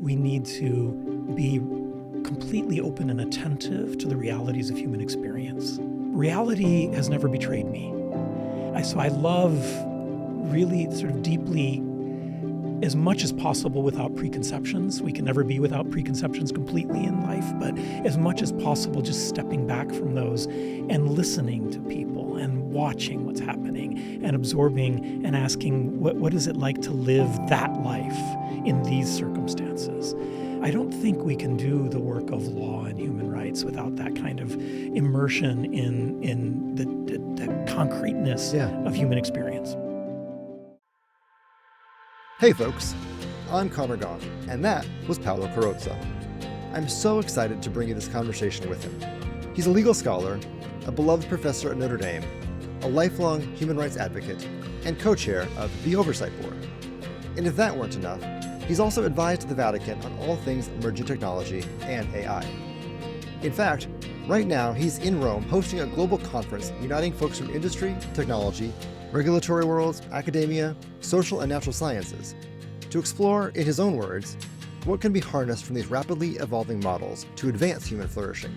we need to be completely open and attentive to the realities of human experience. Reality has never betrayed me. So I love really sort of deeply, as much as possible without preconceptions. We can never be without preconceptions completely in life, but as much as possible, just stepping back from those and listening to people and watching what's happening and absorbing and asking, what is it like to live that life in these circumstances? I don't think we can do the work of law and human rights without that kind of immersion in the concreteness of human experience. Hey folks, I'm Conor Gaughan, and that was Paolo Carozza. I'm so excited to bring you this conversation with him. He's a legal scholar, a beloved professor at Notre Dame, a lifelong human rights advocate, and co-chair of the Oversight Board. And if that weren't enough, he's also advised the Vatican on all things emerging technology and AI. In fact, right now he's in Rome hosting a global conference uniting folks from industry, technology, regulatory worlds, academia, social and natural sciences, to explore, in his own words, what can be harnessed from these rapidly evolving models to advance human flourishing,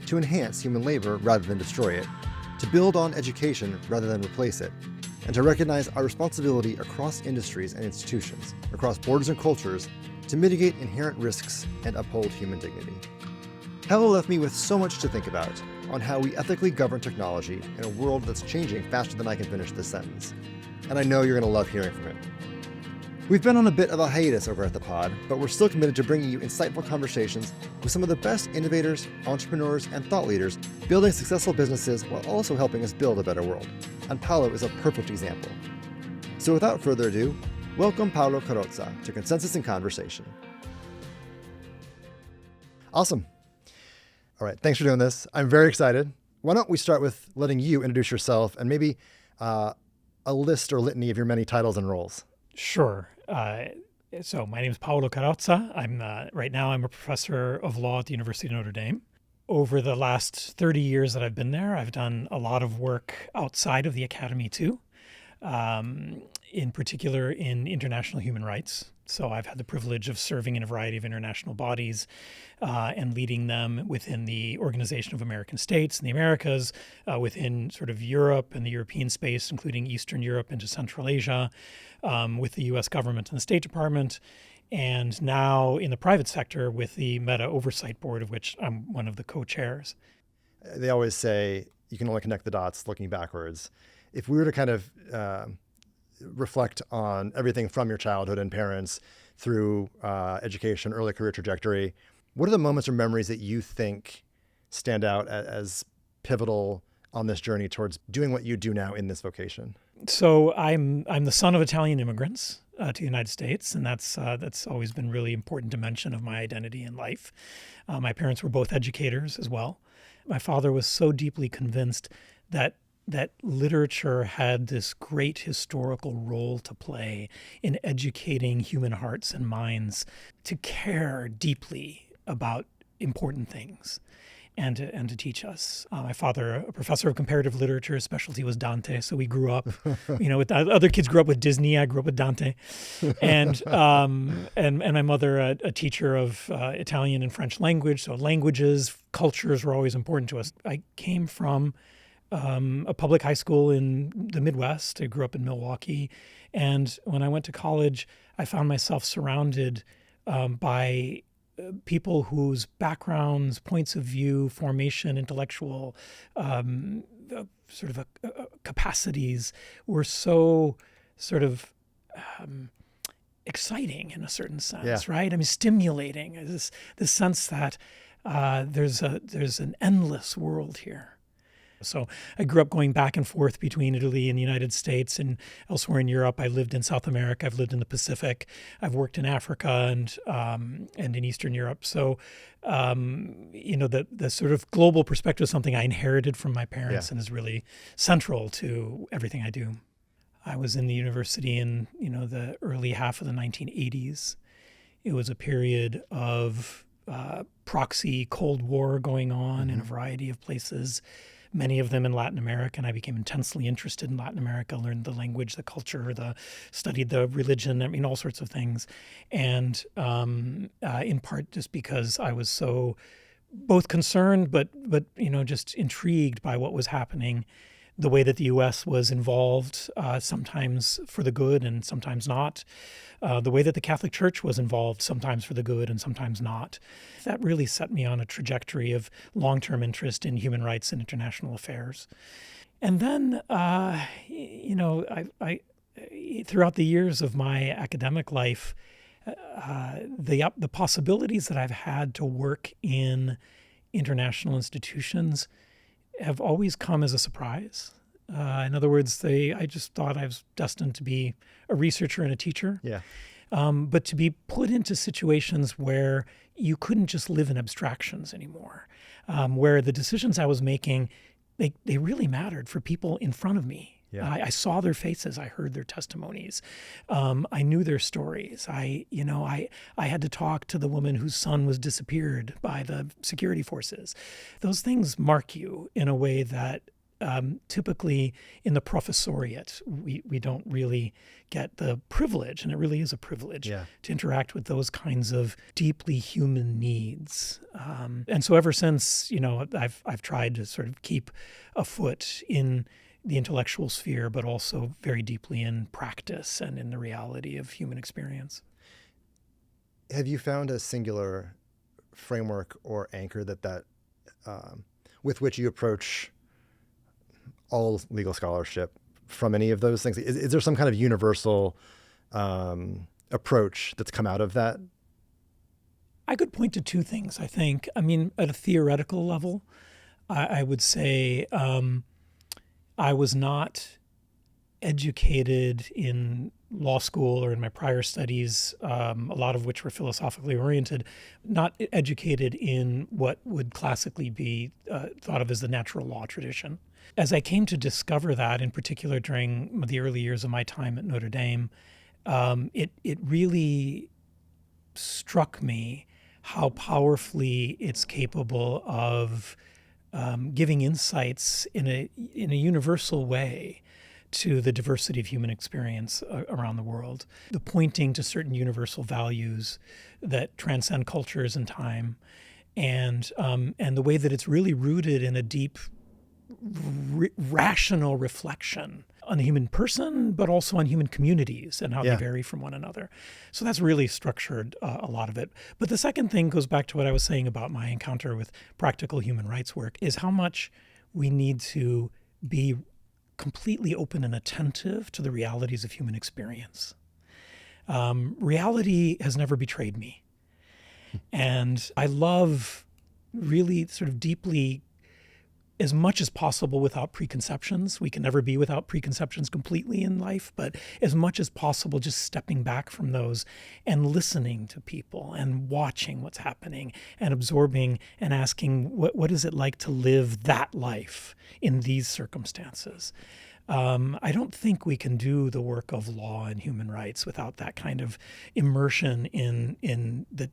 to enhance human labor rather than destroy it, to build on education rather than replace it, and to recognize our responsibility across industries and institutions, across borders and cultures, to mitigate inherent risks and uphold human dignity. Paolo left me with so much to think about on how we ethically govern technology in a world that's changing faster than I can finish this sentence. And I know you're going to love hearing from him. We've been on a bit of a hiatus over at the pod, but we're still committed to bringing you insightful conversations with some of the best innovators, entrepreneurs, and thought leaders building successful businesses while also helping us build a better world. And Paolo is a perfect example. So without further ado, welcome Paolo Carozza to Consensus in Conversation. Awesome. All right, thanks for doing this. I'm very excited. Why don't we start with letting you introduce yourself and maybe a list or litany of your many titles and roles. Sure. So my name is Paolo Carozza. Right now I'm a professor of law at the University of Notre Dame. Over the last 30 years that I've been there, I've done a lot of work outside of the academy too, in particular in international human rights. So I've had the privilege of serving in a variety of international bodies and leading them within the Organization of American States in the Americas, within sort of Europe and the European space, including Eastern Europe into Central Asia, with the U.S. government and the State Department, and now in the private sector with the Meta Oversight Board, of which I'm one of the co-chairs. They always say you can only connect the dots looking backwards. If we were to kind of reflect on everything from your childhood and parents through education, early career trajectory, what are the moments or memories that you think stand out as pivotal on this journey towards doing what you do now in this vocation? So I'm the son of Italian immigrants to the United States, and that's always been really important dimension of my identity in life. My parents were both educators as well. My father was so deeply convinced that literature had this great historical role to play in educating human hearts and minds to care deeply about important things and to teach us. My father, a professor of comparative literature, his specialty was Dante. So we grew up, with other kids grew up with Disney. I grew up with Dante, and my mother, a teacher of Italian and French language. So languages, cultures were always important to us. I came from a public high school in the Midwest. I grew up in Milwaukee. And when I went to college, I found myself surrounded by people whose backgrounds, points of view, formation, intellectual capacities were so sort of exciting in a certain sense, right? I mean, stimulating. This sense that there's an endless world here. So I grew up going back and forth between Italy and the United States and elsewhere in Europe. I lived in South America. I've lived in the Pacific. I've worked in Africa and in Eastern Europe. So, the sort of global perspective is something I inherited from my parents and is really central to everything I do. I was in the university in, the early half of the 1980s. It was a period of proxy Cold War going on in a variety of places. many of them in Latin America, and I became intensely interested in Latin America, learned the language, the culture, studied the religion, I mean, all sorts of things. And in part just because I was so both concerned, but just intrigued by what was happening, the way that the U.S. was involved, sometimes for the good and sometimes not, the way that the Catholic Church was involved, sometimes for the good and sometimes not. That really set me on a trajectory of long-term interest in human rights and international affairs. And then, I throughout the years of my academic life, the possibilities that I've had to work in international institutions have always come as a surprise. In other words, I just thought I was destined to be a researcher and a teacher. Yeah. But to be put into situations where you couldn't just live in abstractions anymore, where the decisions I was making, they really mattered for people in front of me. Yeah. I saw their faces. I heard their testimonies. I knew their stories. I had to talk to the woman whose son was disappeared by the security forces. Those things mark you in a way that typically in the professoriate, we don't really get the privilege, and it really is a privilege to interact with those kinds of deeply human needs. And so ever since, I've tried to sort of keep a foot in the intellectual sphere, but also very deeply in practice and in the reality of human experience. Have you found a singular framework or anchor that with which you approach all legal scholarship from any of those things? Is there some kind of universal approach that's come out of that? I could point to two things, I think. I mean, at a theoretical level, I would say I was not educated in law school or in my prior studies, a lot of which were philosophically oriented, not educated in what would classically be thought of as the natural law tradition. As I came to discover that, in particular during the early years of my time at Notre Dame, it really struck me how powerfully it's capable of giving insights in a universal way to the diversity of human experience around the world, the pointing to certain universal values that transcend cultures and time, and the way that it's really rooted in a deep, rational reflection on the human person, but also on human communities and how they vary from one another. So that's really structured a lot of it. But the second thing goes back to what I was saying about my encounter with practical human rights work, is how much we need to be completely open and attentive to the realities of human experience. Reality has never betrayed me. And I love really sort of deeply, as much as possible without preconceptions. We can never be without preconceptions completely in life, but as much as possible, just stepping back from those and listening to people and watching what's happening and absorbing and asking, what is it like to live that life in these circumstances? I don't think we can do the work of law and human rights without that kind of immersion in the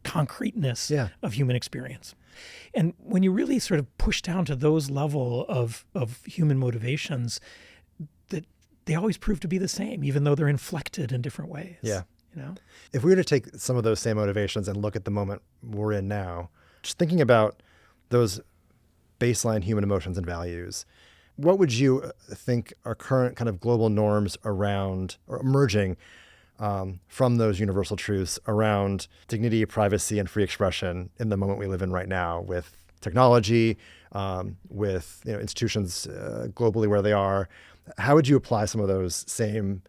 concreteness of human experience. And when you really sort of push down to those level of human motivations, that they always prove to be the same, even though they're inflected in different ways. Yeah. If we were to take some of those same motivations and look at the moment we're in now, just thinking about those baseline human emotions and values, what would you think are current kind of global norms around, or emerging from those universal truths around dignity, privacy, and free expression in the moment we live in right now, with technology, with institutions globally where they are? How would you apply some of those same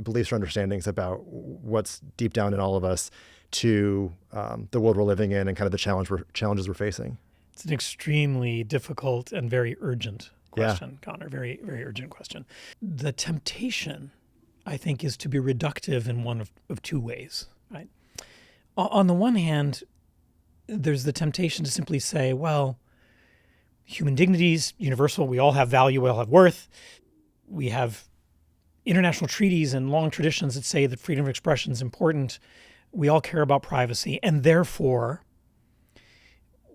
beliefs or understandings about what's deep down in all of us to the world we're living in and kind of the challenges we're facing? It's an extremely difficult and very urgent question, Conor, very, very urgent question. The temptation, I think, is to be reductive in one of two ways, right? On the one hand, there's the temptation to simply say, well, human dignity is universal. We all have value. We all have worth. We have international treaties and long traditions that say that freedom of expression is important. We all care about privacy. And therefore,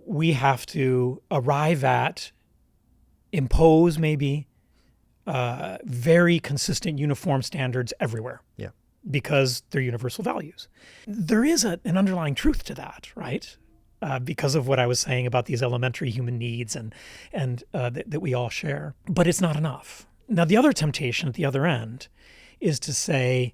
we have to arrive at, impose maybe, very consistent, uniform standards everywhere. Yeah. Because they're universal values. There is an underlying truth to that, right? Because of what I was saying about these elementary human needs and that we all share. But it's not enough. Now, the other temptation at the other end is to say,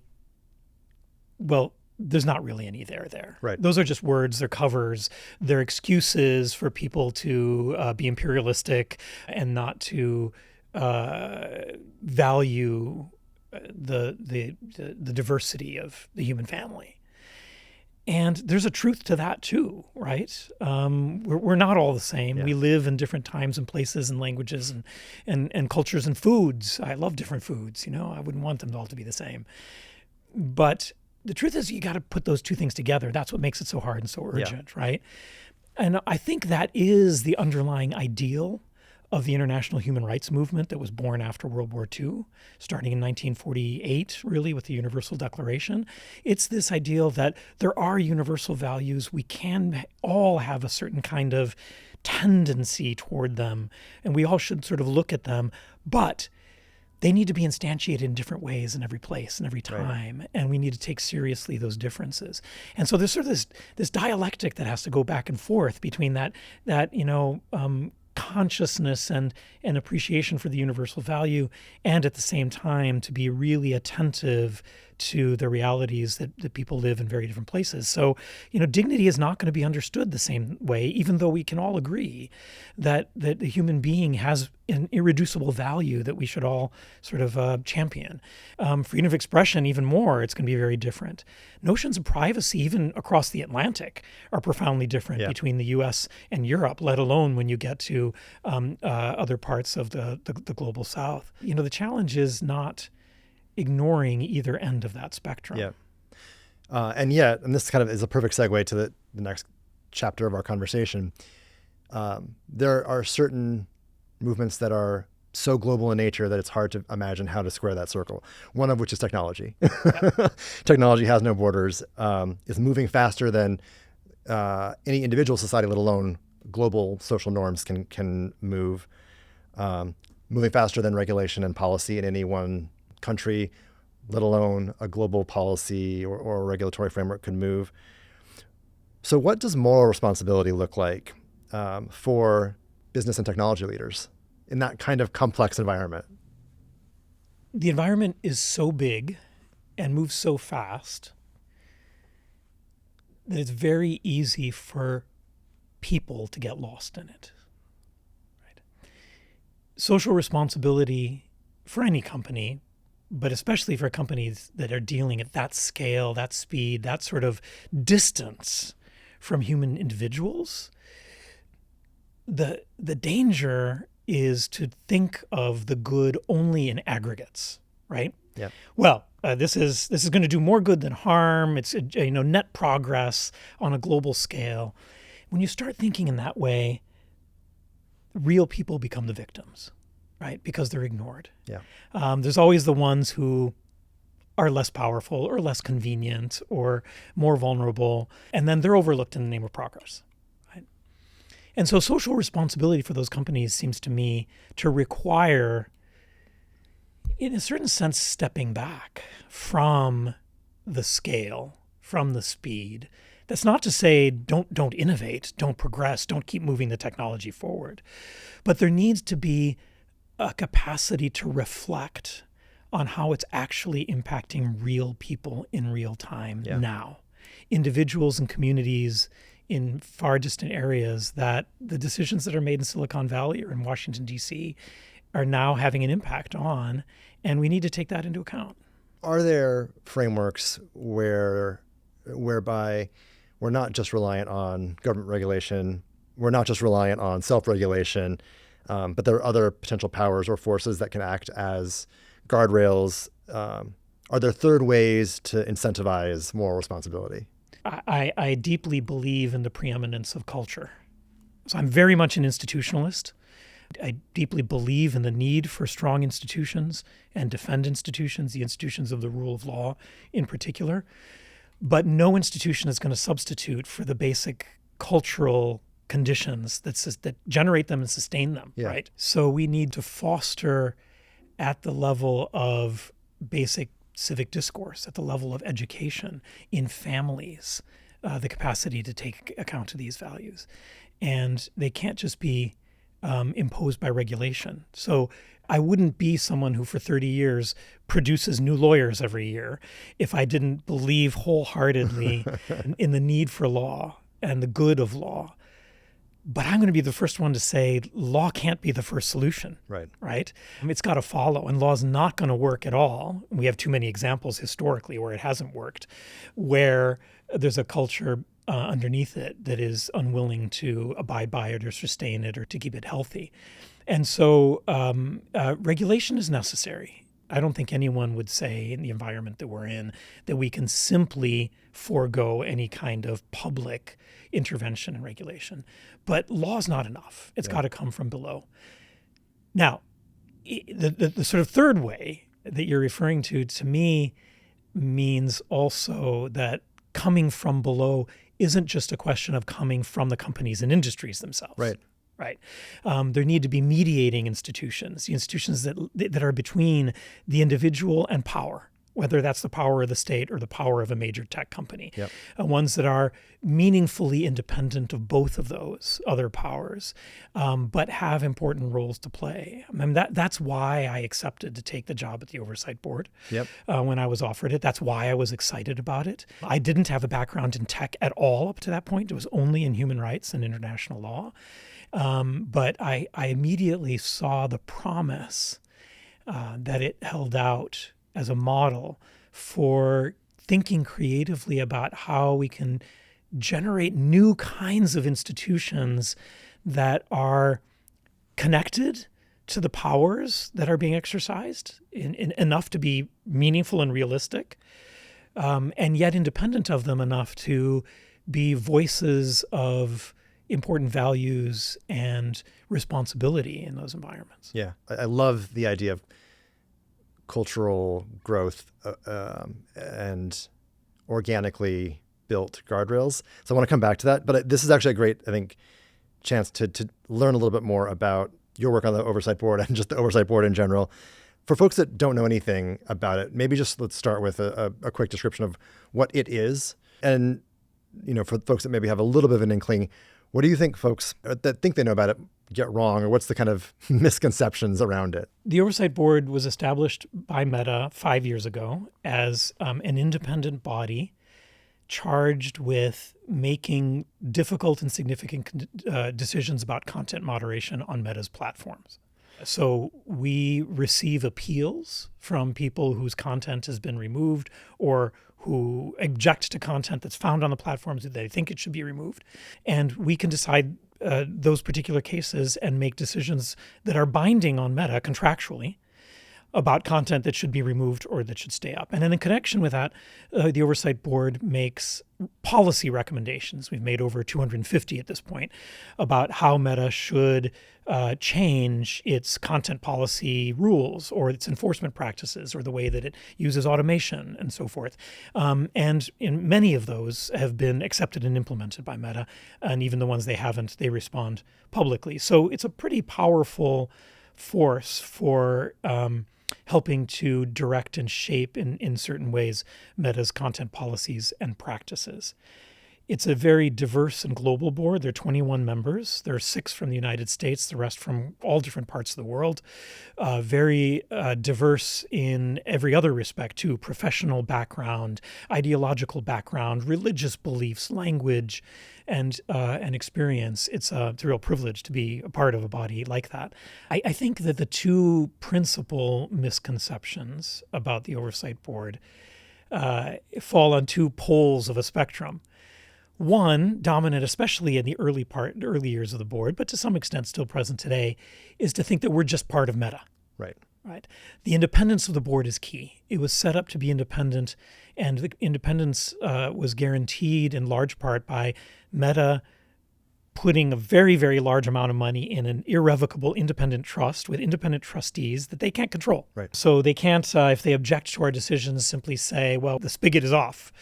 well, there's not really any there. Right. Those are just words, they're covers, they're excuses for people to be imperialistic and not to value the diversity of the human family. And there's a truth to that too, right? We're not all the same. Yeah. We live in different times and places and languages and cultures and foods. I love different foods, I wouldn't want them all to be the same. But the truth is you got to put those two things together. That's what makes it so hard and so urgent, right? And I think that is the underlying ideal of the international human rights movement that was born after World War II, starting in 1948, really, with the Universal Declaration. It's this ideal that there are universal values. We can all have a certain kind of tendency toward them, and we all should sort of look at them, but they need to be instantiated in different ways in every place and every time, right. And we need to take seriously those differences. And so there's sort of this dialectic that has to go back and forth between that consciousness and appreciation for the universal value, and at the same time to be really attentive to the realities that people live in very different places. So, dignity is not going to be understood the same way, even though we can all agree that the human being has an irreducible value that we should all sort of champion. Freedom of expression, even more, it's going to be very different. Notions of privacy, even across the Atlantic, are profoundly different between the U.S. and Europe, let alone when you get to other parts of the global South. The challenge is not ignoring either end of that spectrum. Yeah. And this kind of is a perfect segue to the next chapter of our conversation. There are certain movements that are so global in nature that it's hard to imagine how to square that circle. One of which is technology. Yeah. Technology has no borders. It's moving faster than any individual society, let alone global social norms can move. Moving faster than regulation and policy in any one country, let alone a global policy or regulatory framework could move. So what does moral responsibility look like for business and technology leaders in that kind of complex environment? The environment is so big and moves so fast that it's very easy for people to get lost in it. Right? Social responsibility for any company, but especially for companies that are dealing at that scale, that speed, that sort of distance from human individuals, the danger is to think of the good only in aggregates, right? Yeah. Well, this is going to do more good than harm. It's net progress on a global scale. When you start thinking in that way, real people become the victims. Right, because they're ignored. Yeah. There's always the ones who are less powerful or less convenient or more vulnerable, and then they're overlooked in the name of progress. Right? And so social responsibility for those companies seems to me to require, in a certain sense, stepping back from the scale, from the speed. That's not to say don't innovate, don't progress, don't keep moving the technology forward. But there needs to be a capacity to reflect on how it's actually impacting real people in real time now. Individuals and communities in far distant areas that the decisions that are made in Silicon Valley or in Washington, D.C. are now having an impact on, and we need to take that into account. Are there frameworks whereby we're not just reliant on government regulation, we're not just reliant on self-regulation, but there are other potential powers or forces that can act as guardrails? Are there third ways to incentivize moral responsibility? I deeply believe in the preeminence of culture. So I'm very much an institutionalist. I deeply believe in the need for strong institutions and defend institutions, the institutions of the rule of law in particular. But no institution is going to substitute for the basic cultural conditions that generate them and sustain them, Yeah. right? So we need to foster at the level of basic civic discourse, at the level of education in families, the capacity to take account of these values. And they can't just be imposed by regulation. So I wouldn't be someone who for 30 years produces new lawyers every year if I didn't believe wholeheartedly in the need for law and the good of law. But I'm going to be the first one to say law can't be the first solution, Right. right? It's got to follow, and law's not going to work at all. We have too many examples historically where it hasn't worked, where there's a culture underneath it that is unwilling to abide by it or sustain it or to keep it healthy. And so regulation is necessary. I don't think anyone would say in the environment that we're in that we can simply forego any kind of public intervention and regulation. But law is not enough. It's got to come from below. Now, the sort of third way that you're referring to me, means also that coming from below isn't just a question of coming from the companies and industries themselves. Right. Right. There need to be mediating institutions, the institutions that are between the individual and power, whether that's the power of the state or the power of a major tech company. Yep. Ones that are meaningfully independent of both of those other powers, but have important roles to play. I mean, that's why I accepted to take the job at the Oversight Board. Yep. When I was offered it. That's why I was excited about it. I didn't have a background in tech at all up to that point. It was only in human rights and international law. But I immediately saw the promise that it held out as a model for thinking creatively about how we can generate new kinds of institutions that are connected to the powers that are being exercised in enough to be meaningful and realistic, and yet independent of them enough to be voices of important values and responsibility in those environments. Yeah, I love the idea of cultural growth and organically built guardrails. So I want to come back to that. But this is actually a great, I think, chance to learn a little bit more about your work on the Oversight Board and just the Oversight Board in general. For folks that don't know anything about it, maybe just let's start with a quick description of what it is. And, for folks that maybe have a little bit of an inkling, what do you think folks that think they know about it get wrong, or what's the kind of misconceptions around it? The Oversight Board was established by Meta 5 years ago as an independent body charged with making difficult and significant decisions about content moderation on Meta's platforms. So we receive appeals from people whose content has been removed or who object to content that's found on the platforms that they think it should be removed. And we can decide those particular cases and make decisions that are binding on Meta contractually about content that should be removed or that should stay up. And then in connection with that, the Oversight Board makes policy recommendations. We've made over 250 at this point about how Meta should change its content policy rules or its enforcement practices or the way that it uses automation and so forth. And in many of those have been accepted and implemented by Meta, and even the ones they haven't, they respond publicly. So it's a pretty powerful force for helping to direct and shape in certain ways Meta's content policies and practices. It's a very diverse and global board. There are 21 members. There are 6 from the United States, the rest from all different parts of the world. Very diverse in every other respect, too. Professional background, ideological background, religious beliefs, language, and experience. It's a real privilege to be a part of a body like that. I think that the two principal misconceptions about the Oversight Board fall on two poles of a spectrum. One, dominant especially in the early years of the board, but to some extent still present today, is to think that we're just part of Meta. Right. Right. The independence of the board is key. It was set up to be independent, and the independence was guaranteed in large part by Meta putting a very, very large amount of money in an irrevocable independent trust with independent trustees that they can't control. Right. So they can't, if they object to our decisions, simply say, well, the spigot is off,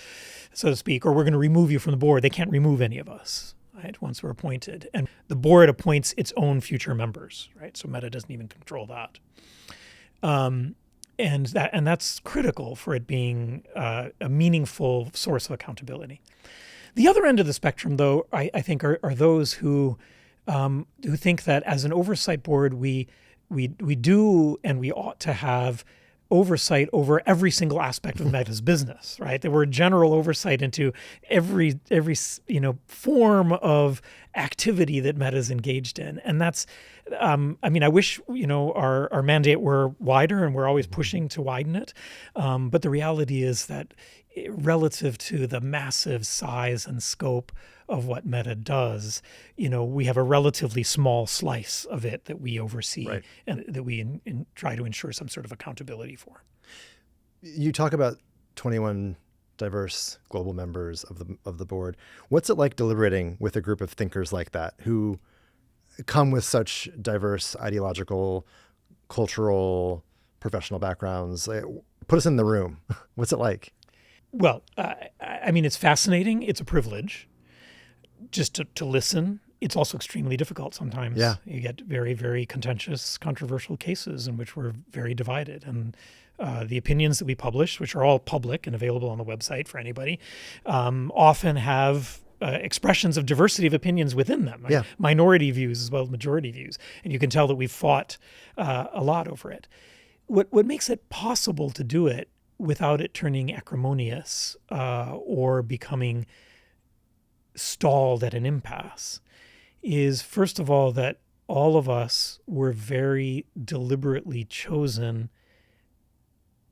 so to speak, or we're going to remove you from the board. They can't remove any of us. right, once we're appointed. And the board appoints its own future members, right? So Meta doesn't even control that. And that's critical for it being a meaningful source of accountability. The other end of the spectrum, though, I think are those who think that as an oversight board, we do and we ought to have oversight over every single aspect of Meta's business, right? That we're general oversight into every form of activity that Meta's engaged in. And that's, I wish, our mandate were wider, and we're always pushing to widen it. But the reality is that relative to the massive size and scope of what Meta does, we have a relatively small slice of it that we oversee, right, and that we try to ensure some sort of accountability for. You talk about 21 diverse global members of the board. What's it like deliberating with a group of thinkers like that who come with such diverse ideological, cultural, professional backgrounds? Put us in the room. What's it like? Well, it's fascinating. It's a privilege just to listen. It's also extremely difficult sometimes. Yeah. You get very, very contentious, controversial cases in which we're very divided. And the opinions that we publish, which are all public and available on the website for anybody, often have expressions of diversity of opinions within them. Yeah. Minority views as well as majority views. And you can tell that we've fought a lot over it. What makes it possible to do it without it turning acrimonious or becoming stalled at an impasse is, first of all, that all of us were very deliberately chosen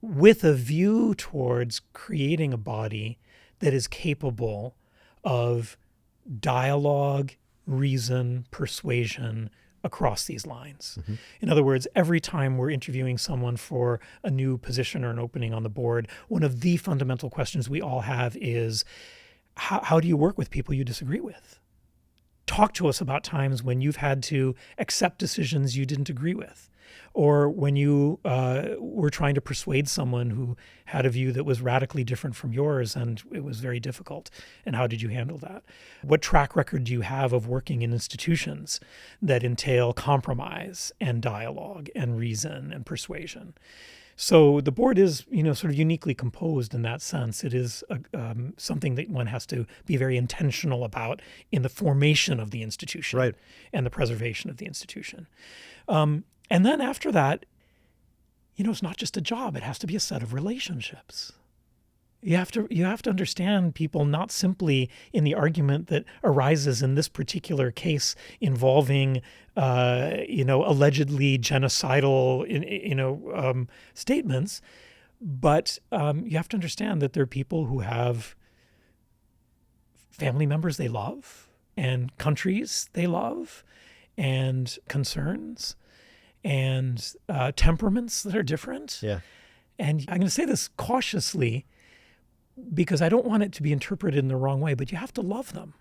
with a view towards creating a body that is capable of dialogue, reason, persuasion across these lines. Mm-hmm. In other words, every time we're interviewing someone for a new position or an opening on the board, one of the fundamental questions we all have is, how do you work with people you disagree with? Talk to us about times when you've had to accept decisions you didn't agree with, or when you were trying to persuade someone who had a view that was radically different from yours and it was very difficult. And how did you handle that? What track record do you have of working in institutions that entail compromise and dialogue and reason and persuasion? So the board is, sort of uniquely composed in that sense. It is something that one has to be very intentional about in the formation of the institution, right, and the preservation of the institution. And then after that, it's not just a job. It has to be a set of relationships. You have to understand people not simply in the argument that arises in this particular case involving, allegedly genocidal, statements, but you have to understand that there are people who have family members they love and countries they love and concerns and temperaments that are different. Yeah. And I'm going to say this cautiously, because I don't want it to be interpreted in the wrong way, but you have to love them,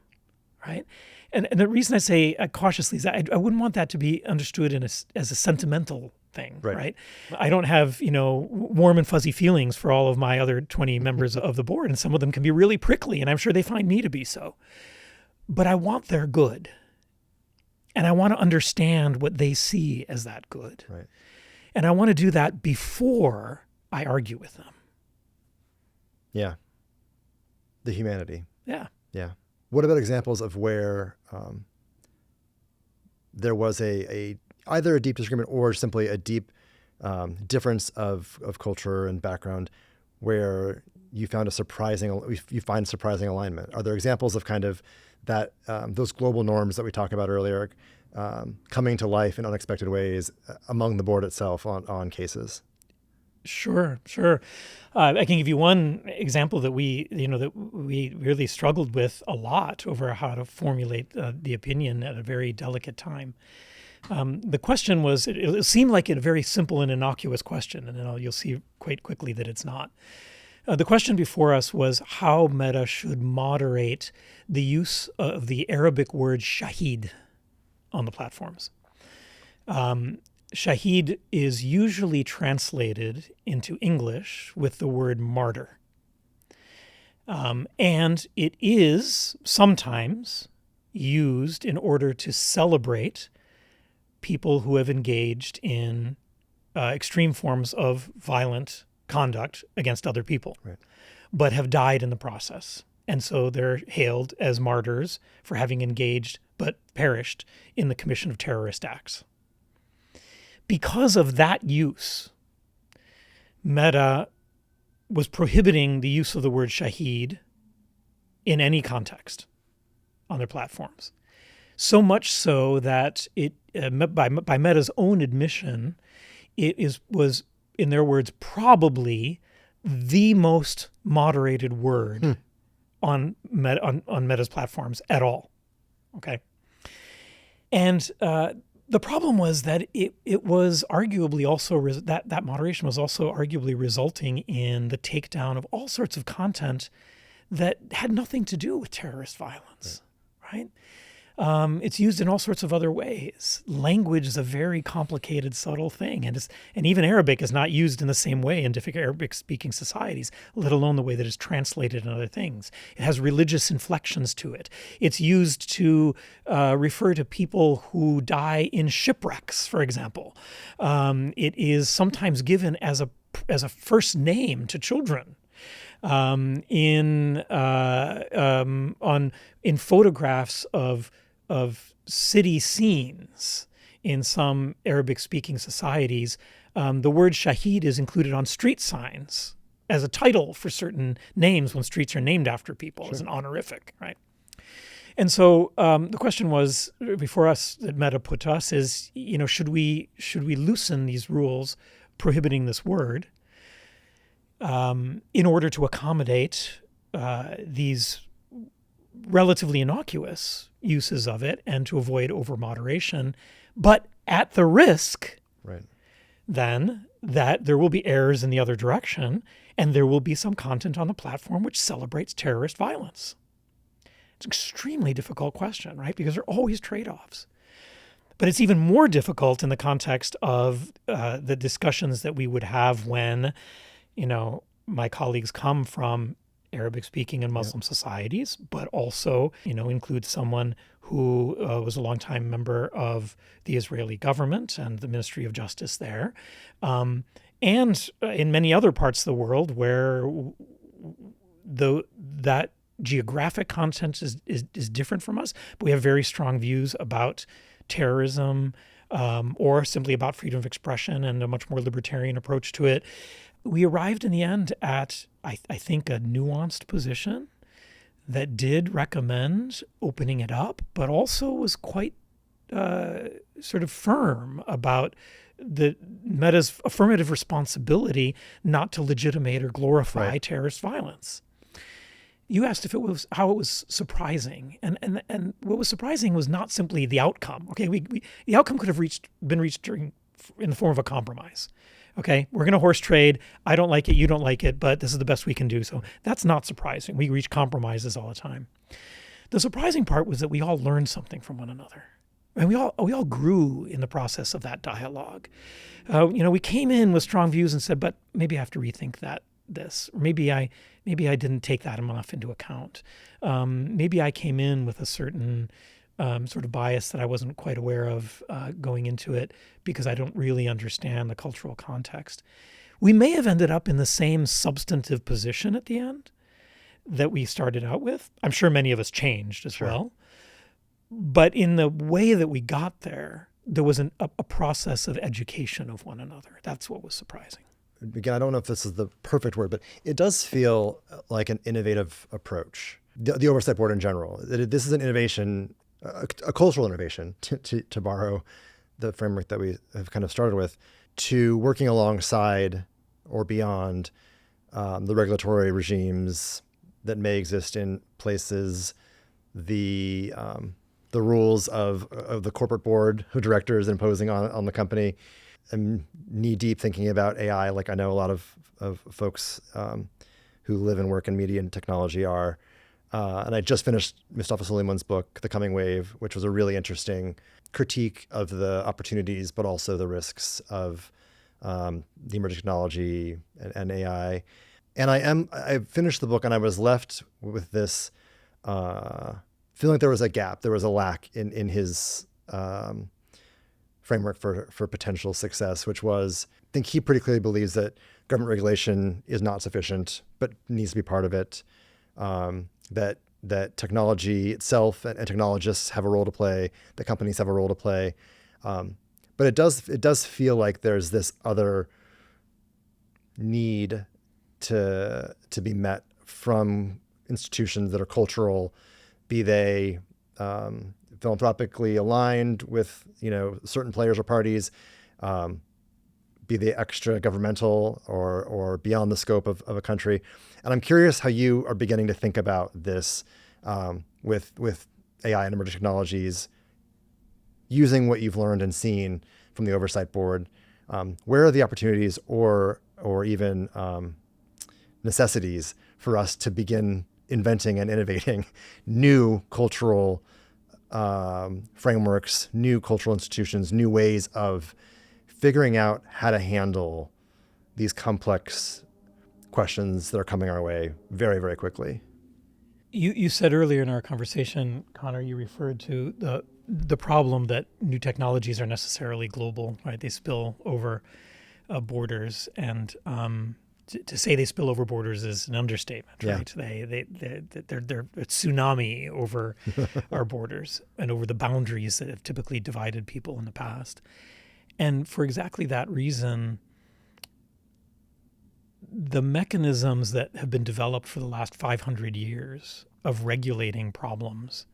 right? And the reason I say cautiously is that I wouldn't want that to be understood as a sentimental thing, right? I don't have, warm and fuzzy feelings for all of my other 20 members of the board, and some of them can be really prickly, and I'm sure they find me to be so. But I want their good, and I want to understand what they see as that good. Right. And I want to do that before I argue with them. Yeah. The humanity. Yeah. Yeah. What about examples of where there was either a deep disagreement or simply a deep difference of culture and background where you find surprising alignment? Are there examples of kind of that those global norms that we talked about earlier coming to life in unexpected ways among the board itself on cases? Sure. I can give you one example that we really struggled with a lot over how to formulate the opinion at a very delicate time. The question was, it seemed like a very simple and innocuous question, and then you'll see quite quickly that it's not. The question before us was how Meta should moderate the use of the Arabic word shahid on the platforms. Shahid is usually translated into English with the word martyr. And it is sometimes, used in order to celebrate people who have engaged in extreme forms of violent conduct against other people, Right. but have died in the process. And so they're hailed as martyrs for having engaged but perished in the commission of terrorist acts. Because of that use, Meta was prohibiting the use of the word shaheed in any context on their platforms. So much so that it, by Meta's own admission, was, in their words, probably the most moderated word on Meta's platforms at all. Okay, and the problem was that it was arguably also that moderation was also arguably resulting in the takedown of all sorts of content that had nothing to do with terrorist violence, right? It's used in all sorts of other ways. Language is a very complicated, subtle thing, and even Arabic is not used in the same way in different Arabic-speaking societies, let alone the way that it's translated in other things. It has religious inflections to it. It's used to refer to people who die in shipwrecks, for example. It is sometimes given as a first name to children. In photographs of city scenes in some Arabic-speaking societies, the word shaheed is included on street signs as a title for certain names when streets are named after people, as an honorific, right? And so the question was before us that Meta put to us is, should we loosen these rules prohibiting this word in order to accommodate these relatively innocuous uses of it and to avoid over-moderation, but at the risk, Right. then, that there will be errors in the other direction and there will be some content on the platform which celebrates terrorist violence. It's an extremely difficult question, right? Because there are always trade-offs. But it's even more difficult in the context of the discussions that we would have when, my colleagues come from Arabic-speaking and Muslim societies, but also, include someone who was a longtime member of the Israeli government and the Ministry of Justice there, and in many other parts of the world where that geographic content is different from us, but we have very strong views about terrorism or simply about freedom of expression and a much more libertarian approach to it. We arrived in the end at, I think, a nuanced position that did recommend opening it up, but also was quite sort of firm about the Meta's affirmative responsibility not to legitimate or glorify terrorist violence. You asked how it was surprising, and what was surprising was not simply the outcome. Okay, the outcome could have been reached in the form of a compromise. Okay, we're going to horse trade. I don't like it, you don't like it, but this is the best we can do. So that's not surprising. We reach compromises all the time. The surprising part was that we all learned something from one another. And we all grew in the process of that dialogue. We came in with strong views and said, but maybe I have to rethink this. Or maybe I didn't take that enough into account. Maybe I came in with a certain sort of bias that I wasn't quite aware of going into it because I don't really understand the cultural context. We may have ended up in the same substantive position at the end that we started out with. I'm sure many of us changed as well. But in the way that we got there, there was a process of education of one another. That's what was surprising. Again, I don't know if this is the perfect word, but it does feel like an innovative approach. The Oversight Board in general. This is an innovation, a cultural innovation, to borrow the framework that we have kind of started with, to working alongside or beyond the regulatory regimes that may exist in places, the rules of the corporate board who directors imposing on the company. I'm knee deep thinking about AI, like I know a lot of folks who live and work in media and technology are. And I just finished Mustafa Suleyman's book, The Coming Wave, which was a really interesting critique of the opportunities, but also the risks of the emerging technology and AI. And I finished the book and I was left with this feeling like there was a gap, there was a lack in his framework for potential success, which was, I think he pretty clearly believes that government regulation is not sufficient, but needs to be part of it. That technology itself and technologists have a role to play, that companies have a role to play. But it does feel like there's this other need to be met from institutions that are cultural, be they philanthropically aligned with certain players or parties, be they extra governmental or beyond the scope of a country. And I'm curious how you are beginning to think about this with AI and emerging technologies, using what you've learned and seen from the Oversight Board. Where are the opportunities or even necessities for us to begin inventing and innovating new cultural frameworks, new cultural institutions, new ways of figuring out how to handle these complex questions that are coming our way very, very quickly? You said earlier in our conversation, Conor, you referred to the problem that new technologies are necessarily global, right? They spill over borders, and to say they spill over borders is an understatement, right? They're a tsunami over our borders and over the boundaries that have typically divided people in the past. And for exactly that reason, the mechanisms that have been developed for the last 500 years of regulating problems,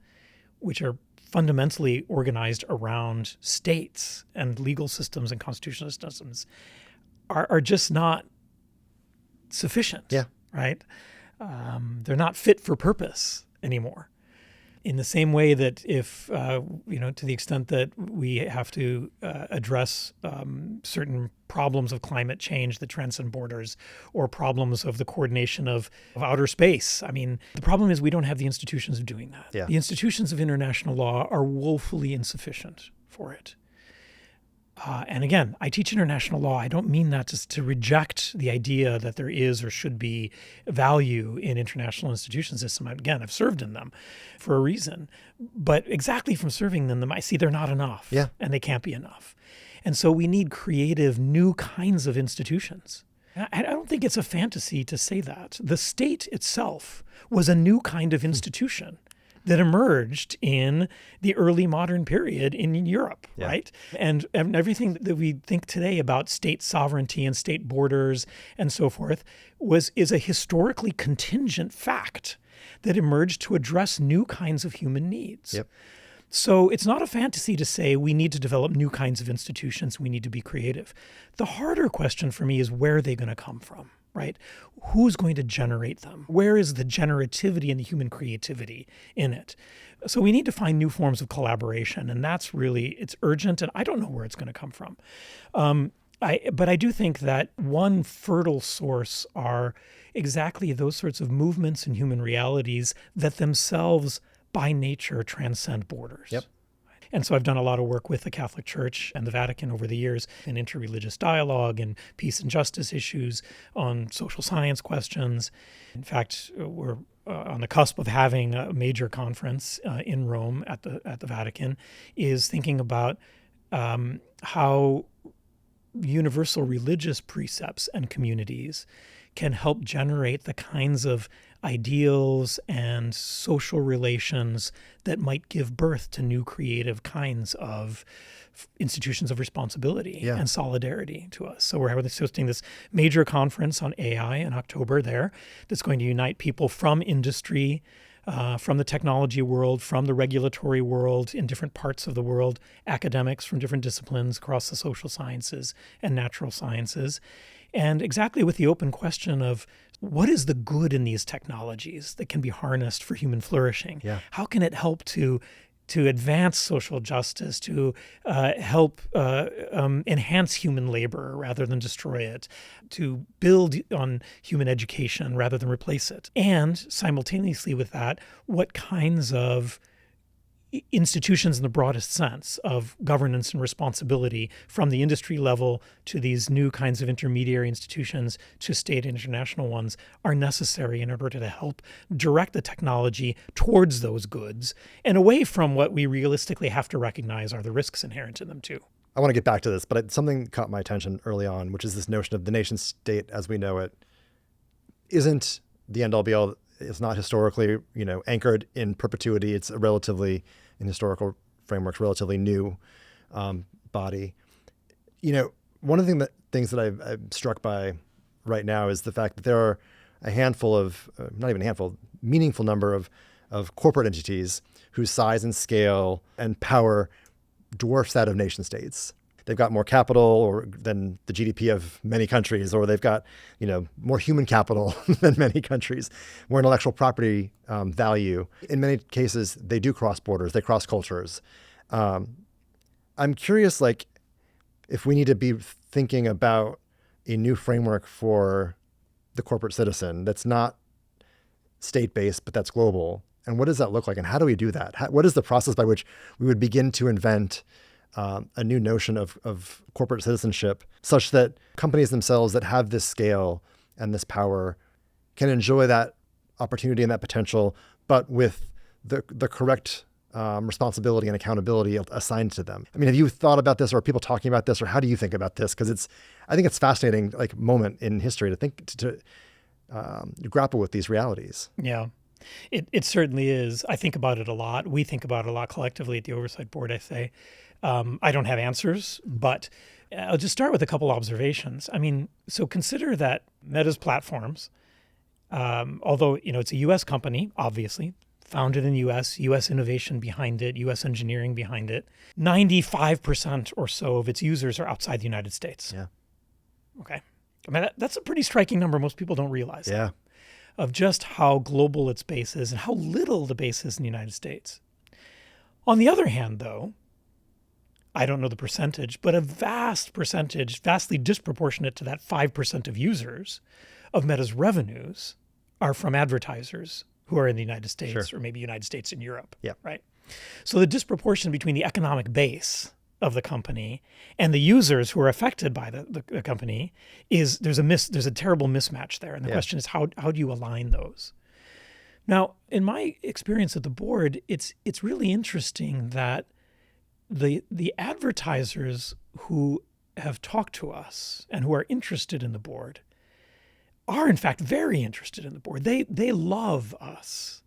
which are fundamentally organized around states and legal systems and constitutional systems, are just not sufficient, right? They're not fit for purpose anymore. In the same way that if, to the extent that we have to address certain problems of climate change that transcend borders, or problems of the coordination of outer space. I mean, the problem is we don't have the institutions of doing that. Yeah. The institutions of international law are woefully insufficient for it. And again, I teach international law. I don't mean that to reject the idea that there is or should be value in international institution system. Again, I've served in them for a reason. But exactly from serving in them, I see they're not enough. Yeah. And they can't be enough. And so we need creative, new kinds of institutions. I don't think it's a fantasy to say that. The state itself was a new kind of institution that emerged in the early modern period in Europe, right? And everything that we think today about state sovereignty and state borders and so forth is a historically contingent fact that emerged to address new kinds of human needs. Yep. So it's not a fantasy to say we need to develop new kinds of institutions, we need to be creative. The harder question for me is where are they going to come from? Right? Who's going to generate them? Where is the generativity and the human creativity in it? So we need to find new forms of collaboration, and it's urgent, and I don't know where it's going to come from. But I do think that one fertile source are exactly those sorts of movements in human realities that themselves, by nature, transcend borders. Yep. And so I've done a lot of work with the Catholic Church and the Vatican over the years in interreligious dialogue and peace and justice issues, on social science questions. In fact, we're on the cusp of having a major conference in Rome at the Vatican, is thinking about how universal religious precepts and communities can help generate the kinds of ideals and social relations that might give birth to new creative kinds of institutions of responsibility and solidarity to us. So we're hosting this major conference on AI in October there that's going to unite people from industry, from the technology world, from the regulatory world in different parts of the world, academics from different disciplines across the social sciences and natural sciences, and exactly with the open question of what is the good in these technologies that can be harnessed for human flourishing? Yeah. How can it help to advance social justice, to help enhance human labor rather than destroy it, to build on human education rather than replace it? And simultaneously with that, what kinds of institutions in the broadest sense of governance and responsibility, from the industry level to these new kinds of intermediary institutions to state and international ones, are necessary in order to help direct the technology towards those goods and away from what we realistically have to recognize are the risks inherent in them too. I want to get back to this, but something caught my attention early on, which is this notion of the nation state as we know it isn't the end all be all. It's not historically, anchored in perpetuity. It's a relatively, in historical frameworks, relatively new body. One of the things that I'm struck by right now is the fact that there are a handful of, not even a handful, meaningful number of corporate entities whose size and scale and power dwarfs that of nation states. They've got more capital than the GDP of many countries, or they've got, more human capital than many countries, more intellectual property value. In many cases, they do cross borders, they cross cultures. I'm curious, if we need to be thinking about a new framework for the corporate citizen that's not state-based, but that's global. And what does that look like? And how do we do that? What is the process by which we would begin to invent a new notion of corporate citizenship such that companies themselves that have this scale and this power can enjoy that opportunity and that potential, but with the correct responsibility and accountability assigned to them? I mean, have you thought about this, or are people talking about this, or how do you think about this? Because I think it's fascinating, moment in history to think to grapple with these realities. Yeah. It certainly is. I think about it a lot. We think about it a lot collectively at the Oversight Board, I say. I don't have answers, but I'll just start with a couple observations. I mean, so consider that Meta's platforms, although, it's a U.S. company, obviously, founded in the U.S. innovation behind it, U.S. engineering behind it, 95% or so of its users are outside the United States. Yeah. Okay. I mean, that's a pretty striking number. Most people don't realize Yeah. that, of just how global its base is and how little the base is in the United States. On the other hand, though, I don't know the percentage, but a vast percentage, vastly disproportionate to that 5% of users of Meta's revenues are from advertisers who are in the United States, Sure. or maybe United States and Europe. Yeah. Right. So the disproportion between the economic base of the company and the users who are affected by the company there's a terrible mismatch there. And the question is, how do you align those? Now, in my experience at the board, it's really interesting that the advertisers who have talked to us and who are interested in the board are in fact very interested in the board. They love us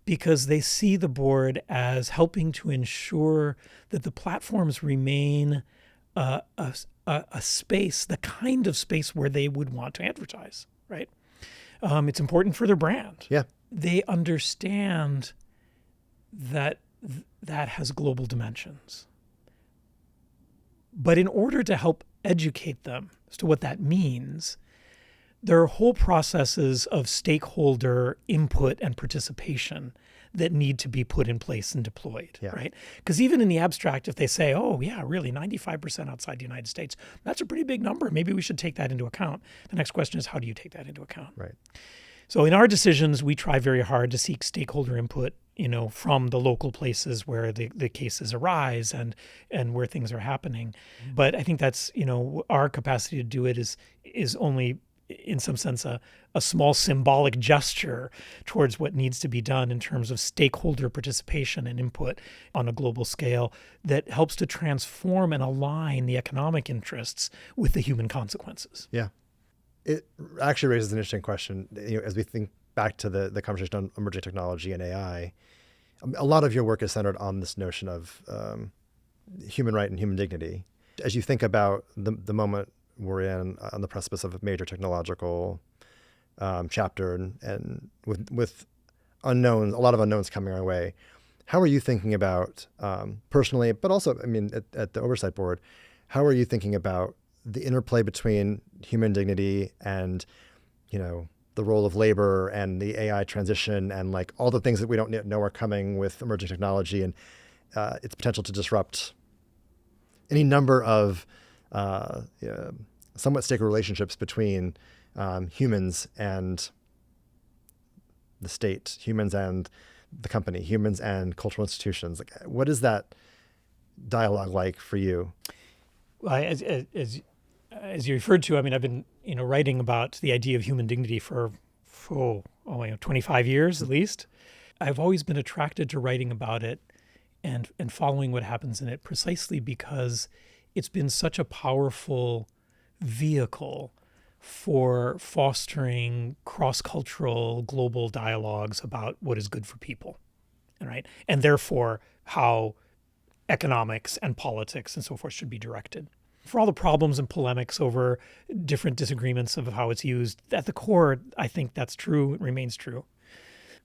because they see the board as helping to ensure that the platforms remain a space, the kind of space where they would want to advertise, right? It's important for their brand. Yeah. They understand that has global dimensions. But in order to help educate them as to what that means, there are whole processes of stakeholder input and participation that need to be put in place and deployed, right? Because even in the abstract, if they say, oh, yeah, really, 95% outside the United States, that's a pretty big number. Maybe we should take that into account. The next question is, how do you take that into account? Right. So in our decisions, we try very hard to seek stakeholder input, from the local places where the cases arise and where things are happening. But I think that's, our capacity to do it is only, in some sense, a small symbolic gesture towards what needs to be done in terms of stakeholder participation and input on a global scale that helps to transform and align the economic interests with the human consequences. Yeah. It actually raises an interesting question. As we think back to the conversation on emerging technology and AI, a lot of your work is centered on this notion of human right and human dignity. As you think about the moment we're in on the precipice of a major technological chapter and with unknowns, a lot of unknowns coming our way, how are you thinking about, personally, but also, at the Oversight Board, how are you thinking about the interplay between human dignity and, the role of labor and the AI transition and all the things that we don't know are coming with emerging technology and its potential to disrupt any number of somewhat sacred relationships between humans and the state, humans and the company, Humans and Cultural Institutions. Like, what is that dialogue like for you? Well, as you referred to, I mean, I've been writing about the idea of human dignity for 25 years at least. I've always been attracted to writing about it and following what happens in it precisely because it's been such a powerful vehicle for fostering cross-cultural global dialogues about what is good for people, right? And therefore how economics and politics and so forth should be directed. For all the problems and polemics over different disagreements of how it's used, at the core, I think that's true. It remains true.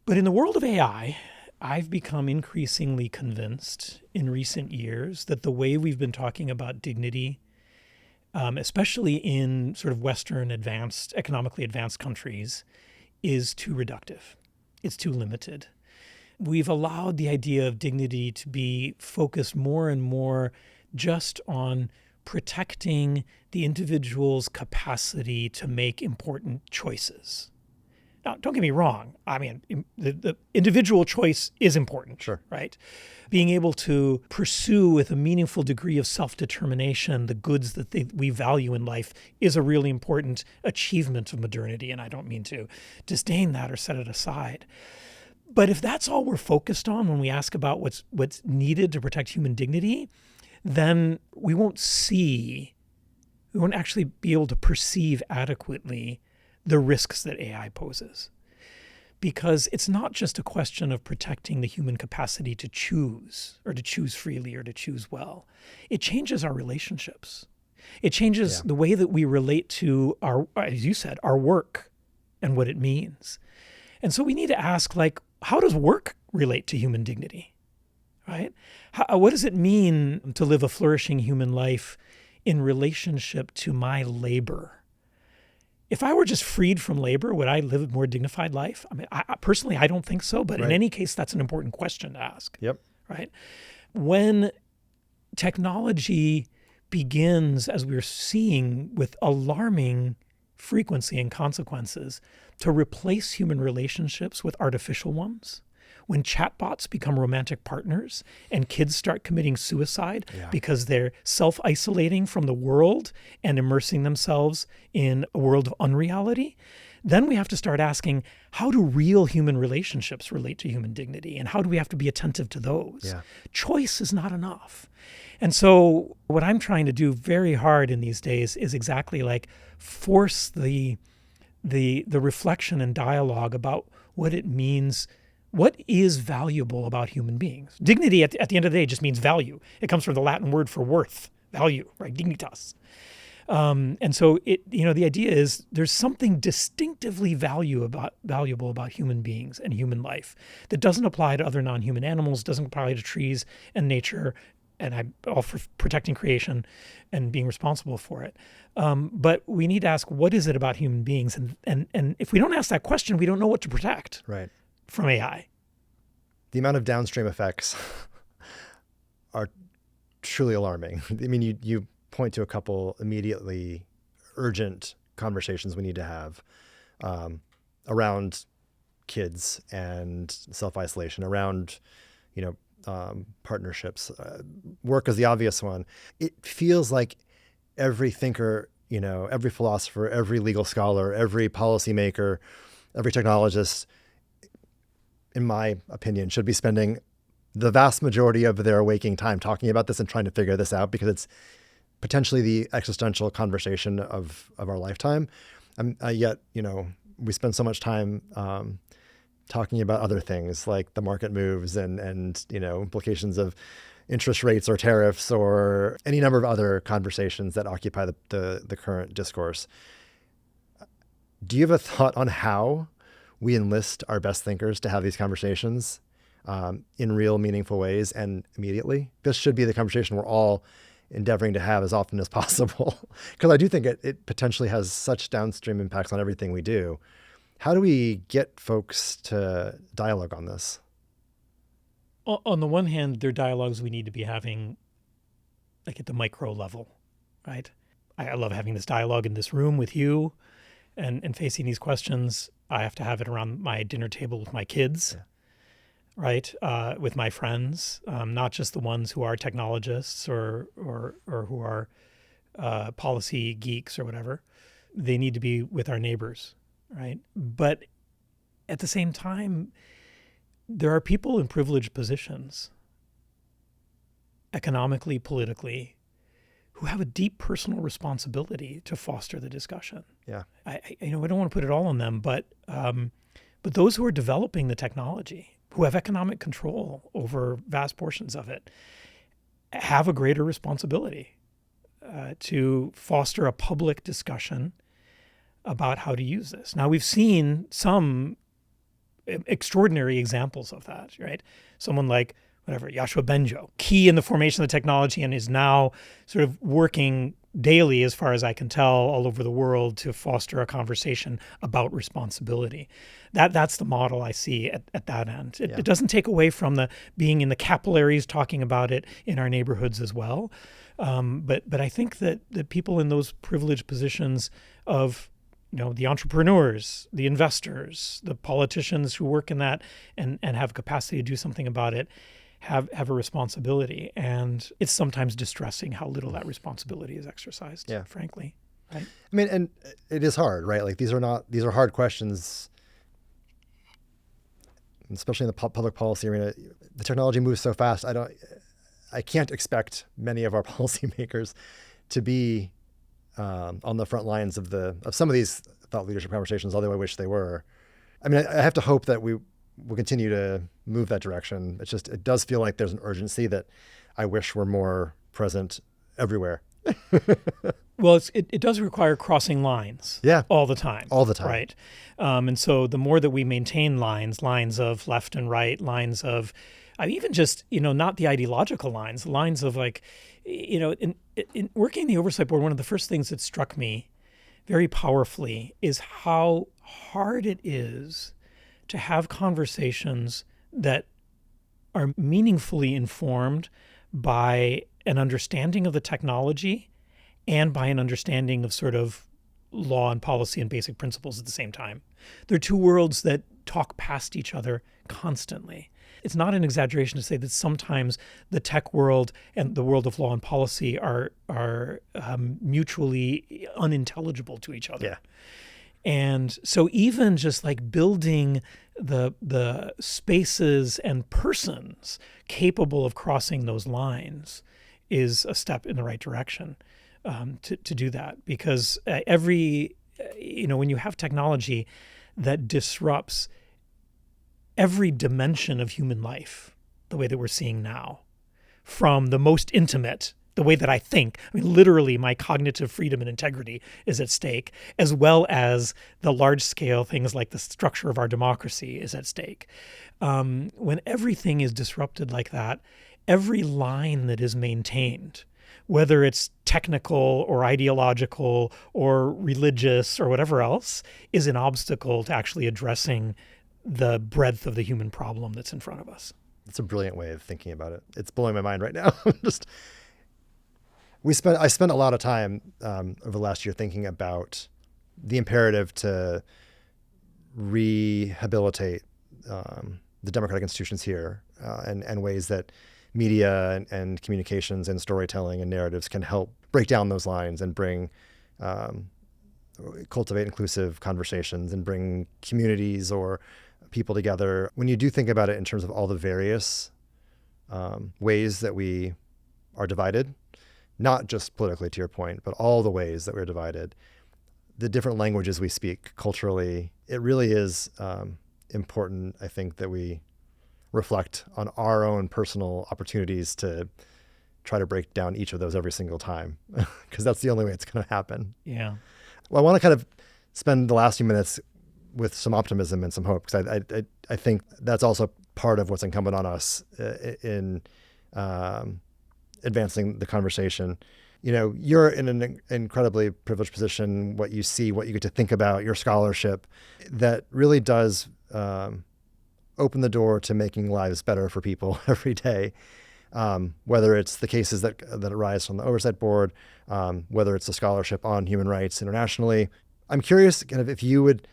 But in the world of AI, I've become increasingly convinced in recent years that the way we've been talking about dignity, especially in sort of Western economically advanced countries, is too reductive. It's too limited. We've allowed the idea of dignity to be focused more and more just on protecting the individual's capacity to make important choices. Now, don't get me wrong. I mean, the individual choice is important, Sure. Right? Being able to pursue with a meaningful degree of self-determination the goods that we value in life is a really important achievement of modernity, and I don't mean to disdain that or set it aside. But if that's all we're focused on when we ask about what's needed to protect human dignity, then we won't actually be able to perceive adequately the risks that AI poses. Because it's not just a question of protecting the human capacity to choose or to choose freely or to choose well. It changes our relationships. It changes the way that we relate to our, as you said, our work and what it means. And so we need to ask, like, how does work relate to human dignity, right? What does it mean to live a flourishing human life in relationship to my labor? If I were just freed from labor, would I live a more dignified life? I mean, personally, I don't think so. But in any case, that's an important question to ask. Yep. Right? When technology begins, as we're seeing with alarming frequency and consequences, to replace human relationships with artificial ones, when chatbots become romantic partners and kids start committing suicide because they're self-isolating from the world and immersing themselves in a world of unreality, then we have to start asking, how do real human relationships relate to human dignity? And how do we have to be attentive to those? Yeah. Choice is not enough. And so what I'm trying to do very hard in these days is exactly like force the reflection and dialogue about what it means. What is valuable about human beings? Dignity, at the end of the day, just means value. It comes from the Latin word for worth, value, right? Dignitas. And so the idea is there's something distinctively valuable about human beings and human life that doesn't apply to other non-human animals, doesn't apply to trees and nature, and I'm all for protecting creation and being responsible for it. But we need to ask, what is it about human beings? And if we don't ask that question, we don't know what to protect. Right. From AI. The amount of downstream effects are truly alarming. I mean, you point to a couple immediately urgent conversations we need to have around kids and self-isolation, around, partnerships. Work is the obvious one. It feels like every thinker, every philosopher, every legal scholar, every policymaker, every technologist, in my opinion, should be spending the vast majority of their waking time talking about this and trying to figure this out, because it's potentially the existential conversation of our lifetime. Yet, we spend so much time talking about other things like the market moves and implications of interest rates or tariffs or any number of other conversations that occupy the current discourse. Do you have a thought on how we enlist our best thinkers to have these conversations in real, meaningful ways and immediately? This should be the conversation we're all endeavoring to have as often as possible, because I do think it potentially has such downstream impacts on everything we do. How do we get folks to dialogue on this? On the one hand, there are dialogues we need to be having like at the micro level, right? I love having this dialogue in this room with you and facing these questions. I have to have it around my dinner table with my kids. right? With my friends, not just the ones who are technologists or who are policy geeks or whatever. They need to be with our neighbors, right? But at the same time, there are people in privileged positions, economically, politically, who have a deep personal responsibility to foster the discussion. Yeah. I don't want to put it all on them, but those who are developing the technology, who have economic control over vast portions of it, have a greater responsibility to foster a public discussion about how to use this. Now, we've seen some extraordinary examples of that, right? Someone like, Yoshua Benjo, key in the formation of the technology and is now sort of working daily, as far as I can tell, all over the world to foster a conversation about responsibility. That's the model I see at that end. It doesn't take away from the being in the capillaries talking about it in our neighborhoods as well. But I think that people in those privileged positions of the entrepreneurs, the investors, the politicians who work in that and have capacity to do something about it have a responsibility. And it's sometimes distressing how little that responsibility is exercised, frankly. Right? I mean, and it is hard, right? Like these are hard questions, especially in the public policy arena. The technology moves so fast. I can't expect many of our policymakers to be on the front lines of some of these thought leadership conversations, although I wish they were. I mean, I have to hope that we will continue to move that direction. It does feel like there's an urgency that I wish were more present everywhere. Well, it does require crossing lines all the time. All the time. Right. And so the more that we maintain lines of left and right, lines of even just, not the ideological lines of like, in working in the Oversight Board, one of the first things that struck me very powerfully is how hard it is to have conversations that are meaningfully informed by an understanding of the technology and by an understanding of sort of law and policy and basic principles at the same time. They're two worlds that talk past each other constantly. It's not an exaggeration to say that sometimes the tech world and the world of law and policy are mutually unintelligible to each other. Yeah. And so even just like building the spaces and persons capable of crossing those lines is a step in the right direction to do that. Because when you have technology that disrupts every dimension of human life, the way that we're seeing now, from the most intimate, the way that I think, literally my cognitive freedom and integrity is at stake, as well as the large scale things like the structure of our democracy is at stake. When everything is disrupted like that, every line that is maintained, whether it's technical or ideological or religious or whatever else, is an obstacle to actually addressing the breadth of the human problem that's in front of us. It's a brilliant way of thinking about it. It's blowing my mind right now. I spent a lot of time over the last year thinking about the imperative to rehabilitate the democratic institutions here and ways that media and communications and storytelling and narratives can help break down those lines and cultivate inclusive conversations and bring communities or people together. When you do think about it in terms of all the various ways that we are divided, not just politically to your point, but all the ways that we're divided, the different languages we speak culturally, it really is important, I think, that we reflect on our own personal opportunities to try to break down each of those every single time, because that's the only way it's going to happen. Yeah. Well, I want to kind of spend the last few minutes with some optimism and some hope, because I think that's also part of what's incumbent on us in advancing the conversation. You're in an incredibly privileged position, what you see, what you get to think about, your scholarship, that really does open the door to making lives better for people every day. Whether it's the cases that arise from the Oversight Board, whether it's a scholarship on human rights internationally. I'm curious kind of if you would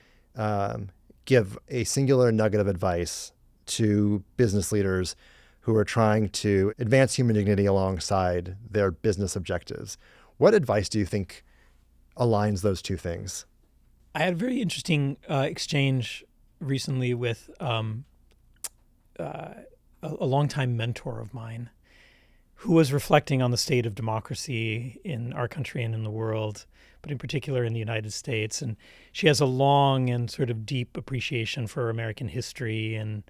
give a singular nugget of advice to business leaders who are trying to advance human dignity alongside their business objectives. What advice do you think aligns those two things? I had a very interesting exchange recently with a longtime mentor of mine who was reflecting on the state of democracy in our country and in the world, but in particular in the United States. And she has a long and sort of deep appreciation for American history, and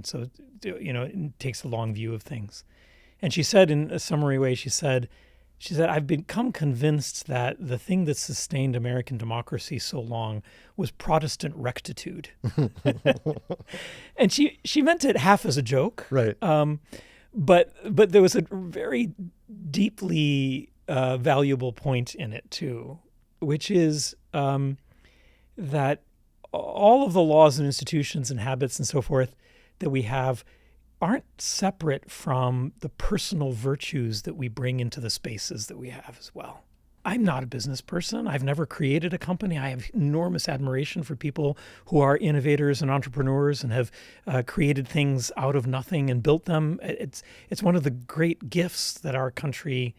so, it takes a long view of things. And she said, in a summary way, she said, I've become convinced that the thing that sustained American democracy so long was Protestant rectitude. And she meant it half as a joke. Right. But there was a very deeply valuable point in it too, which is that all of the laws and institutions and habits and so forth that we have aren't separate from the personal virtues that we bring into the spaces that we have as well. I'm not a business person. I've never created a company. I have enormous admiration for people who are innovators and entrepreneurs and have created things out of nothing and built them. It's one of the great gifts that our country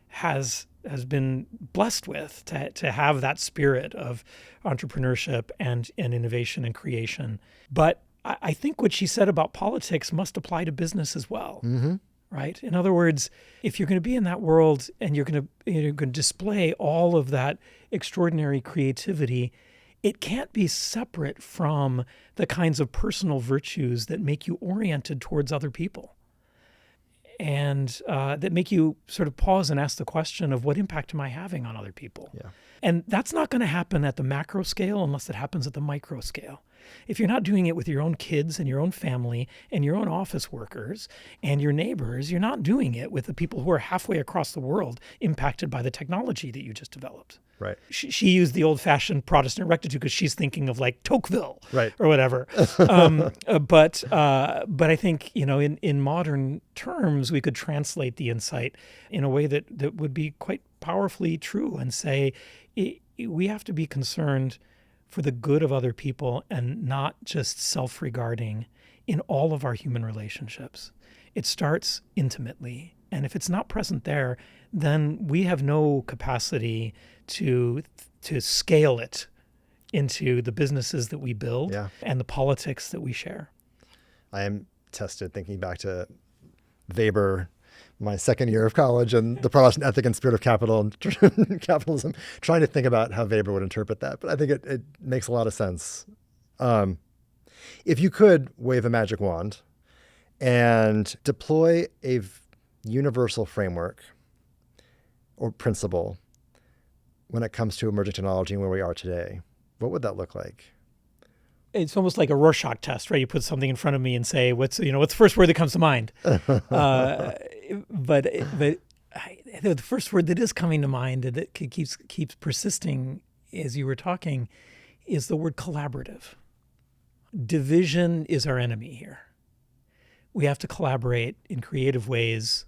has been blessed with, to have that spirit of entrepreneurship and innovation and creation. But I think what she said about politics must apply to business as well. Mm-hmm. Right? In other words, if you're going to be in that world and you're going to display all of that extraordinary creativity, it can't be separate from the kinds of personal virtues that make you oriented towards other people, and that make you sort of pause and ask the question of, what impact am I having on other people? Yeah. And that's not going to happen at the macro scale unless it happens at the micro scale. If you're not doing it with your own kids and your own family and your own office workers and your neighbors, you're not doing it with the people who are halfway across the world impacted by the technology that you just developed. Right. She used the old-fashioned Protestant rectitude because she's thinking of like Tocqueville, right, or whatever. But I think, in modern terms, we could translate the insight in a way that would be quite powerfully true and say we have to be concerned for the good of other people and not just self-regarding in all of our human relationships. It starts intimately. And if it's not present there, then we have no capacity to scale it into the businesses that we build, yeah, and the politics that we share. I am tested thinking back to Weber, my second year of college, and the Protestant ethic and spirit of capital and capitalism, trying to think about how Weber would interpret that. But I think it makes a lot of sense. If you could wave a magic wand and deploy a universal framework or principle when it comes to emerging technology and where we are today, what would that look like? It's almost like a Rorschach test, right? You put something in front of me and say, what's the first word that comes to mind? But the first word that is coming to mind, and that keeps persisting as you were talking, is the word collaborative. Division is our enemy here. We have to collaborate in creative ways.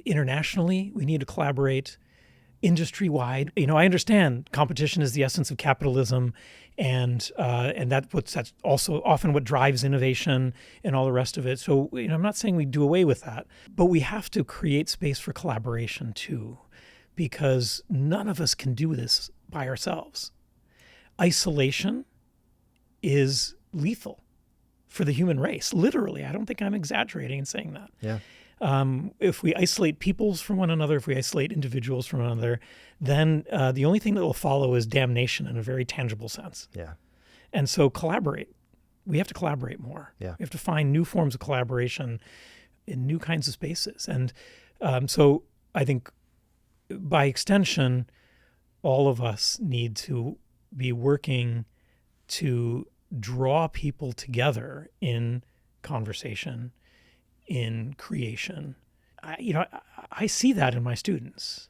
Internationally, we need to collaborate industry-wide. I understand competition is the essence of capitalism, and that's also often what drives innovation and all the rest of it. So I'm not saying we do away with that, but we have to create space for collaboration too, because none of us can do this by ourselves. Isolation is lethal for the human race, literally. I don't think I'm exaggerating in saying that. Yeah. If we isolate peoples from one another, if we isolate individuals from one another, then the only thing that will follow is damnation in a very tangible sense. Yeah. And so collaborate. We have to collaborate more. Yeah. We have to find new forms of collaboration in new kinds of spaces. And so I think by extension, all of us need to be working to draw people together in conversation, in creation. I see that in my students.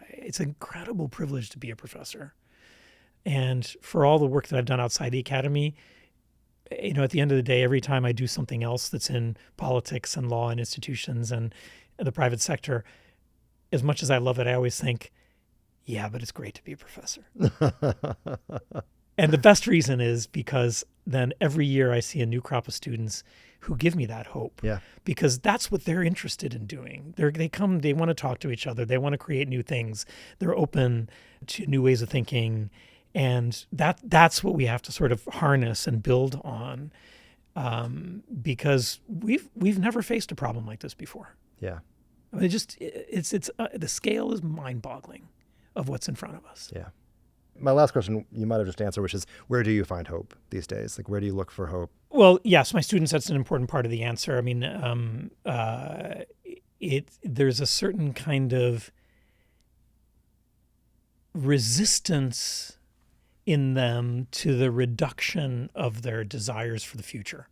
It's an incredible privilege to be a professor. And for all the work that I've done outside the academy, at the end of the day, every time I do something else that's in politics and law and institutions and the private sector, as much as I love it, I always think, yeah, but it's great to be a professor. And the best reason is because then every year I see a new crop of students who give me that hope. Yeah. Because that's what they're interested in doing. They come, they want to talk to each other. They want to create new things. They're open to new ways of thinking. And that's what we have to sort of harness and build on, because we've never faced a problem like this before. Yeah. I mean, the scale is mind-boggling of what's in front of us. Yeah. My last question, you might have just answered, which is, where do you find hope these days? Like, where do you look for hope? Well, yes, my students, that's an important part of the answer. I mean, there's a certain kind of resistance in them to the reduction of their desires for the future,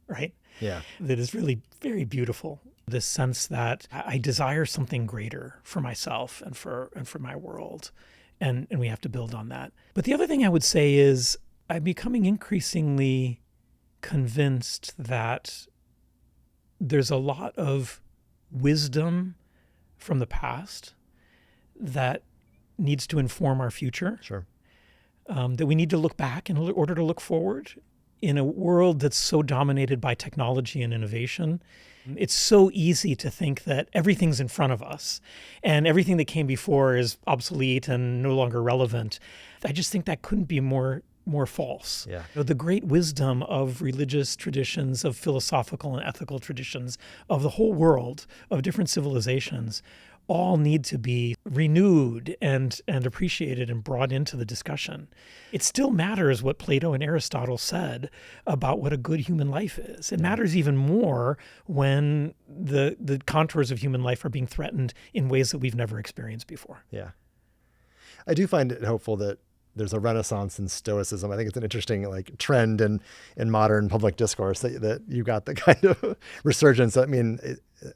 right? Yeah. That is really very beautiful. This sense that I desire something greater for myself and for my world. And we have to build on that. But the other thing I would say is I'm becoming increasingly convinced that there's a lot of wisdom from the past that needs to inform our future. Sure. That we need to look back in order to look forward. In a world that's so dominated by technology and innovation, it's so easy to think that everything's in front of us and everything that came before is obsolete and no longer relevant. I just think that couldn't be more false. Yeah. You know, the great wisdom of religious traditions, of philosophical and ethical traditions, of the whole world, of different civilizations, all need to be renewed and appreciated and brought into the discussion. It still matters what Plato and Aristotle said about what a good human life is. It matters even more when the contours of human life are being threatened in ways that we've never experienced before. Yeah. I do find it hopeful that there's a renaissance in Stoicism. I think it's an interesting trend in modern public discourse that you got the kind of resurgence. I mean,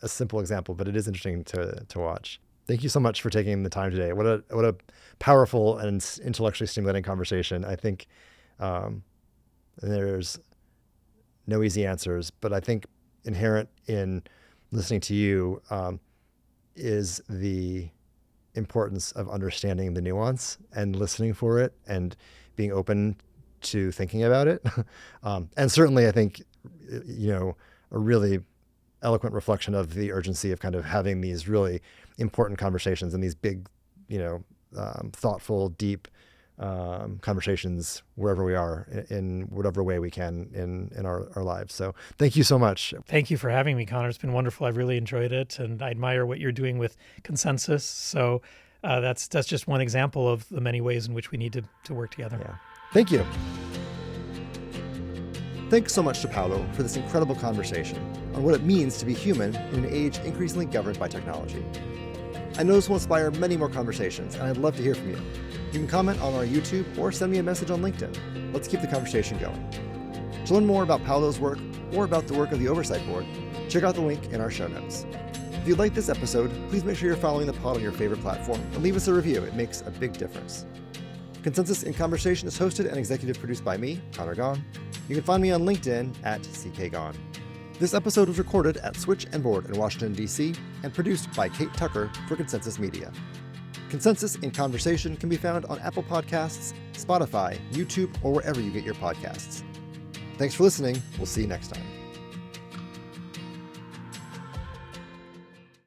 a simple example, but it is interesting to watch. Thank you so much for taking the time today. What a powerful and intellectually stimulating conversation. I think there's no easy answers, but I think inherent in listening to you is the importance of understanding the nuance and listening for it and being open to thinking about it. And certainly I think, a really eloquent reflection of the urgency of kind of having these really important conversations and these big, thoughtful, deep conversations wherever we are in whatever way we can in our lives. So thank you so much. Thank you for having me, Conor. It's been wonderful. I've really enjoyed it, and I admire what you're doing with Consensus. So that's just one example of the many ways in which we need to work together. Yeah. Thank you. Thanks so much to Paolo for this incredible conversation on what it means to be human in an age increasingly governed by technology. I know this will inspire many more conversations, and I'd love to hear from you. You can comment on our YouTube or send me a message on LinkedIn. Let's keep the conversation going. To learn more about Paolo's work or about the work of the Oversight Board, check out the link in our show notes. If you like this episode, please make sure you're following the pod on your favorite platform and leave us a review. It makes a big difference. Consensus in Conversation is hosted and executive produced by me, Conor Gaughan. You can find me on LinkedIn at ckgaughan. This episode was recorded at Switch and Board in Washington, D.C., and produced by Kate Tucker for Consensus Media. Consensus in Conversation can be found on Apple Podcasts, Spotify, YouTube, or wherever you get your podcasts. Thanks for listening. We'll see you next time.